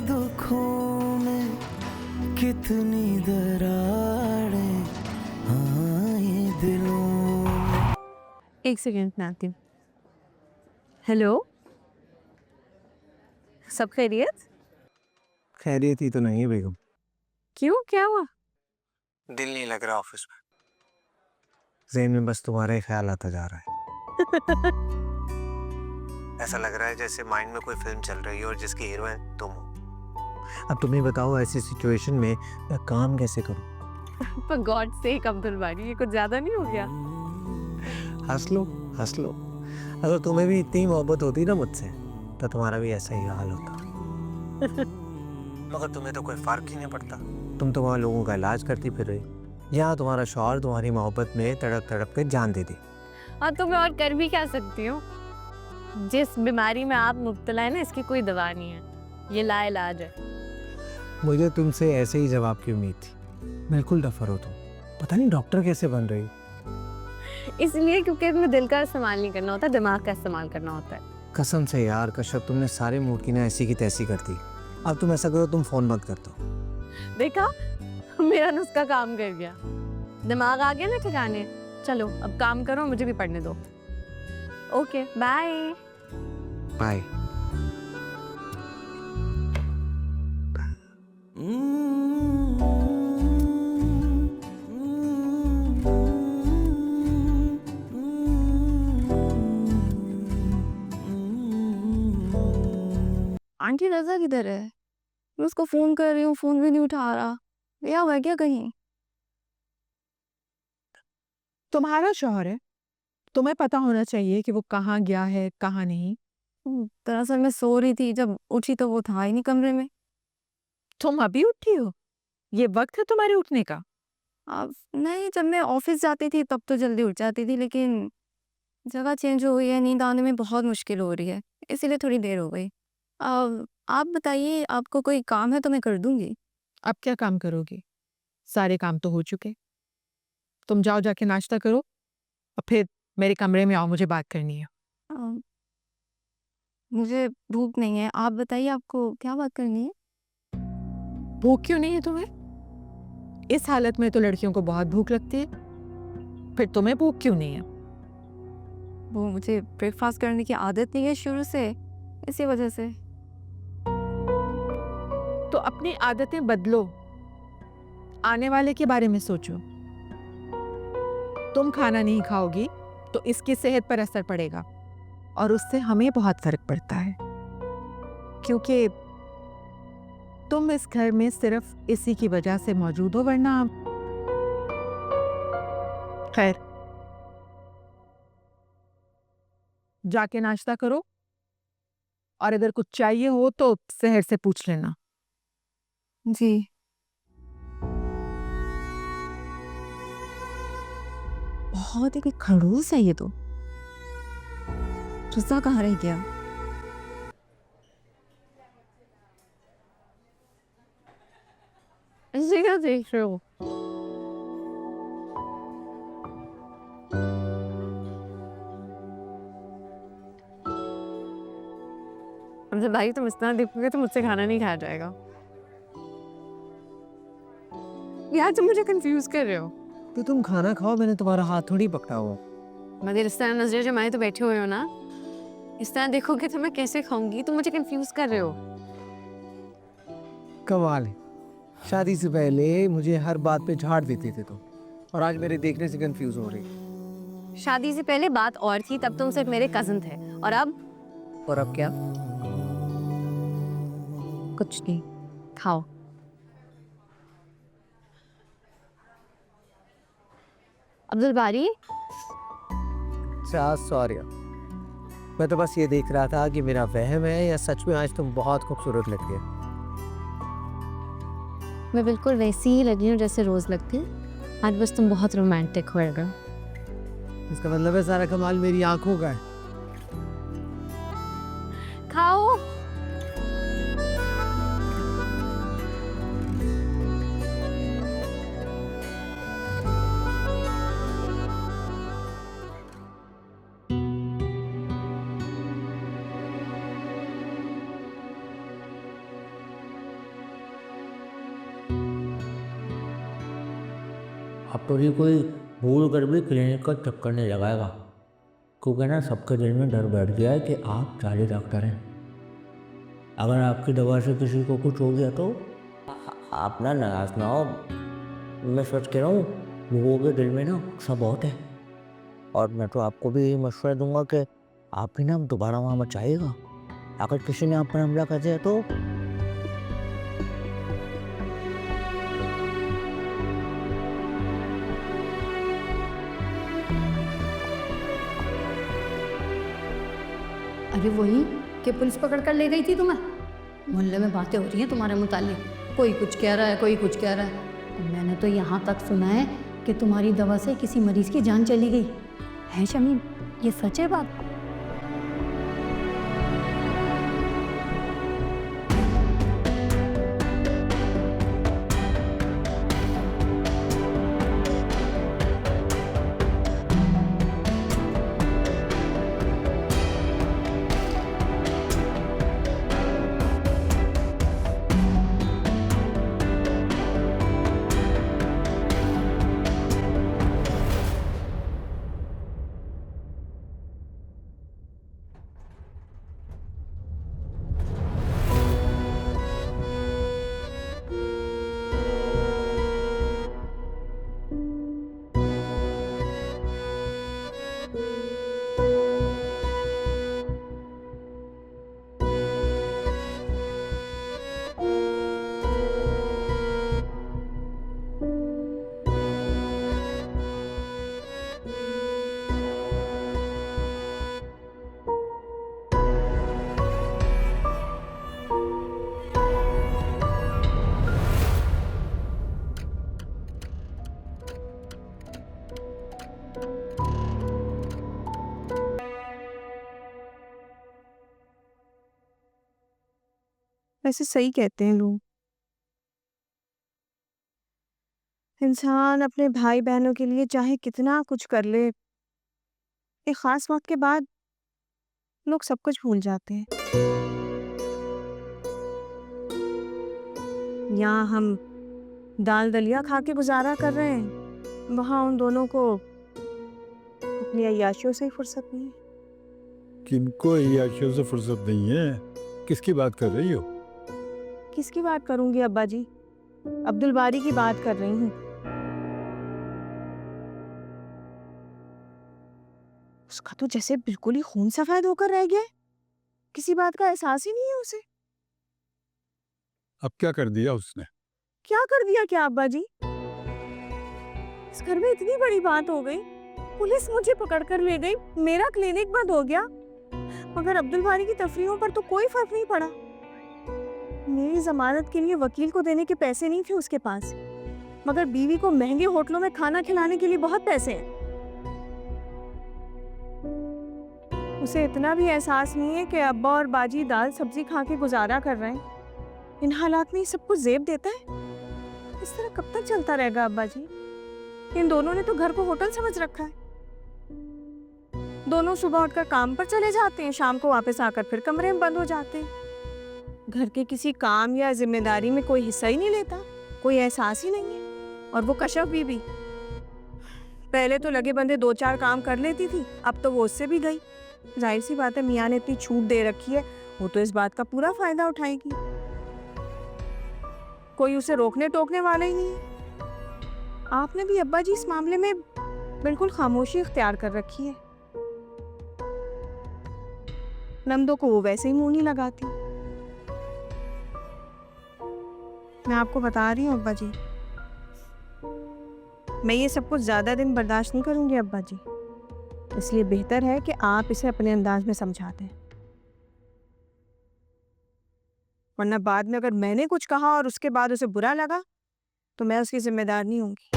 दुखों में कितनी दरारें आए दिलों में। एक सेकेंड मैं आती हूँ। हेलो, सब खैरियत? खैरियत ही तो नहीं है बेगम। क्यों, क्या हुआ? दिल नहीं लग रहा ऑफिस में। ज़हन में बस तुम्हारा ही ख्याल आता जा रहा है। ऐसा लग रहा है जैसे माइंड में कोई फिल्म चल रही है और जिसकी हीरोइन तुम हो। अब तुम ही बताओ, ऐसी सिचुएशन में मैं काम कैसे करूं? पर गॉड से अब्दुल बारी, ये कुछ ज्यादा नहीं हो गया? हंस लो, हंस लो। अगर तुम्हें भी इतनी मोहब्बत होती ना मुझसे तो तुम्हारा भी ऐसा ही हाल होता। मगर तुम्हें तो कोई फर्क ही नहीं पड़ता। तुम तो वहाँ लोगों का इलाज करती फिर रही। यहाँ तुम्हारा शौहर तुम्हारी मोहब्बत में तड़प तड़प के जान दे दी। हाँ, तो मैं और कर भी क्या सकती हूँ? जिस बीमारी में आप मुब्तला है ना, इसकी कोई दवा नहीं है, ये लाइलाज है। मुझे तुमसे ऐसे ही जवाब की उम्मीद थी। बिल्कुल डफर हो तुम। पता नहीं डॉक्टर कैसे बन रही। इसलिए क्योंकि इसमें दिल का इस्तेमाल नहीं करना होता, दिमाग का इस्तेमाल करना होता है। कसम से यार कश्यप, तुमने सारे मूड की ना ऐसी की तैसी कर दी। अब तुम ऐसा करो, तुम फोन बंद कर दो। देखा, मेरा नुस्खा काम कर गया। दिमाग आ गया ना ठिकाने। चलो अब काम करो, मुझे भी पढ़ने दो। Okay, bye bye. Aunty Raza किधर है? मैं उसको फोन कर रही हूँ, फोन भी नहीं उठा रहा। गया हुआ है क्या कहीं? तुम्हारा शौहर है, तुम्हें पता होना चाहिए कि वो कहाँ गया है कहाँ नहीं। दरअसल मैं सो रही थी, जब उठी तो वो था ही नहीं कमरे में। तुम अभी उठी हो? ये वक्त है तुम्हारे उठने का? अब नहीं, जब मैं ऑफिस जाती थी तब तो जल्दी उठ जाती थी, लेकिन जगह चेंज हो गई है, नींद आने में बहुत मुश्किल हो रही है, इसीलिए थोड़ी देर हो गई। अब आप बताइए, आपको कोई काम है तो मैं कर दूंगी। अब क्या काम करोगी? सारे काम तो हो चुके। तुम जाओ, जाके नाश्ता करो और फिर मेरे कमरे में आओ, मुझे बात करनी है। अ, मुझे भूख नहीं है, आप बताइए आपको क्या बात करनी है। भूख क्यों नहीं है तुम्हें? इस हालत में तो लड़कियों को बहुत भूख लगती है, फिर तुम्हें भूख क्यों नहीं है? वो मुझे ब्रेकफास्ट करने की आदत नहीं है शुरू से, इसी वजह से। तो अपनी आदतें बदलो, आने वाले के बारे में सोचो। तुम खाना नहीं खाओगी तो इसकी सेहत पर असर पड़ेगा और उससे हमें बहुत फर्क पड़ता है, क्योंकि तुम इस घर में सिर्फ इसी की वजह से मौजूद हो, वरना खैर। जाके नाश्ता करो और अगर कुछ चाहिए हो तो सहर से पूछ लेना। जी। बहुत ही खड़ूस है ये तो। रज़ा कहाँ रह गया? ऐसे क्या देख रहे हो? अब्दुल भाई, तुम इतना देखोगे तो मुझसे खाना नहीं खाया जाएगा। यार तुम मुझे कंफ्यूज कर रहे हो। तो तुम खाना खाओ, मैंने तुम्हारा हाथ थोड़ी पकड़ा हुआ। मगर इस तरह नजरें जमाए तो बैठे हुए हो ना, इस तरह देखोगे तो मैं कैसे खाऊंगी? तुम मुझे कंफ्यूज कर रहे हो। कमाल है, शादी से पहले मुझे हर बात पे झाड़ देते थे तुम, और आज मेरे देखने से कंफ्यूज हो रही। शादी से पहले बात और थी, तब तुम सिर्फ मेरे कजिन थे, और अब क्या? कुछ नहीं, खाओ। अब्दुल बारी, सॉरी, मैं तो बस ये देख रहा था कि मेरा वहम है या सच में आज तुम बहुत खूबसूरत लगती है। मैं बिल्कुल वैसी ही लगी हूँ जैसे रोज लगती हूँ, आज बस तुम बहुत रोमांटिक हो गए। इसका मतलब है सारा कमाल मेरी आंखों का है। खाओ। अब तो ये कोई भूल कर भी क्लिनिक का चक्कर नहीं लगाएगा, क्योंकि ना सबके दिल में डर बैठ गया है कि आप जाली डॉक्टर हैं। अगर आपकी दवा से किसी को कुछ हो गया तो आप ना नाराज ना हो। मैं सच कह रहा हूँ, लोगों के दिल में ना गुस्सा बहुत है, और मैं तो आपको भी यही मशवरा दूंगा कि आप भी ना दोबारा वहाँ मत जाइएगा। अगर किसी ने आप पर हमला कर दिया तो अरे वही कि पुलिस पकड़ कर ले गई थी तुम्हें। मोहल्ले में बातें हो रही हैं तुम्हारे मुतालिक, कोई कुछ कह रहा है, कोई कुछ कह रहा है। और मैंने तो यहाँ तक सुना है कि तुम्हारी दवा से किसी मरीज की जान चली गई है। शमीम, ये सच है बात? वैसे सही कहते हैं लोग, इंसान अपने भाई बहनों के लिए चाहे कितना कुछ कर ले, एक खास वक्त के बाद लोग सब कुछ भूल जाते हैं। यहाँ हम दाल दलिया खा के गुजारा कर रहे हैं, वहाँ उन दोनों को अपनी अय्याशियों से ही फुर्सत नहीं है। किनको अय्याशियों से फुर्सत नहीं है? किसकी बात कर रही हो? किसकी बात करूंगी अब्बा जी? अब्दुल बारी की बात कर रही हूँ। उसका तो जैसे बिल्कुल ही खून सफेद होकर रह गया है, किसी बात का एहसास ही नहीं है उसे। अब क्या कर दिया उसने? क्या कर दिया क्या अब्बा जी? इस घर में इतनी बड़ी बात हो गई, पुलिस मुझे पकड़ कर ले गई, मेरा क्लिनिक बंद हो गया, मगर अब्दुल बारी की तफरीहों पर तो कोई फर्क नहीं पड़ा। मेरी जमानत के लिए वकील को देने के पैसे नहीं थे उसके पास, मगर बीवी को महंगे होटलों में खाना खिलाने के लिए बहुत पैसे हैं। उसे इतना भी एहसास नहीं है कि अब्बा और बाजी दाल सब्जी खा के गुजारा कर रहे हैं। इन हालात में ये सब कुछ जेब देता है? इस तरह कब तक चलता रहेगा अब्बा जी? इन दोनों ने तो घर को होटल समझ रखा है। दोनों सुबह उठकर काम पर चले जाते हैं, शाम को वापस आकर फिर कमरे में बंद हो जाते हैं। घर के किसी काम या जिम्मेदारी में कोई हिस्सा ही नहीं लेता, कोई एहसास ही नहीं है। और वो कशफ बीबी पहले तो लगे बंदे 2-4 काम कर लेती थी, अब तो वो उससे भी गई। जाहिर सी बात है, मियाँ ने इतनी छूट दे रखी है, वो तो इस बात का पूरा फायदा उठाएगी। कोई उसे रोकने टोकने वाला ही नहीं है। आपने भी अब्बा जी इस मामले में बिल्कुल खामोशी इख्तियार कर रखी है। नंदों को वो वैसे ही मुंह नहीं लगाती। मैं आपको बता रही हूँ अब्बा जी, मैं ये सब कुछ ज्यादा दिन बर्दाश्त नहीं करूंगी अब्बा जी। इसलिए बेहतर है कि आप इसे अपने अंदाज में समझा दें, वरना बाद में अगर मैंने कुछ कहा और उसके बाद उसे बुरा लगा तो मैं उसकी जिम्मेदार नहीं होंगी।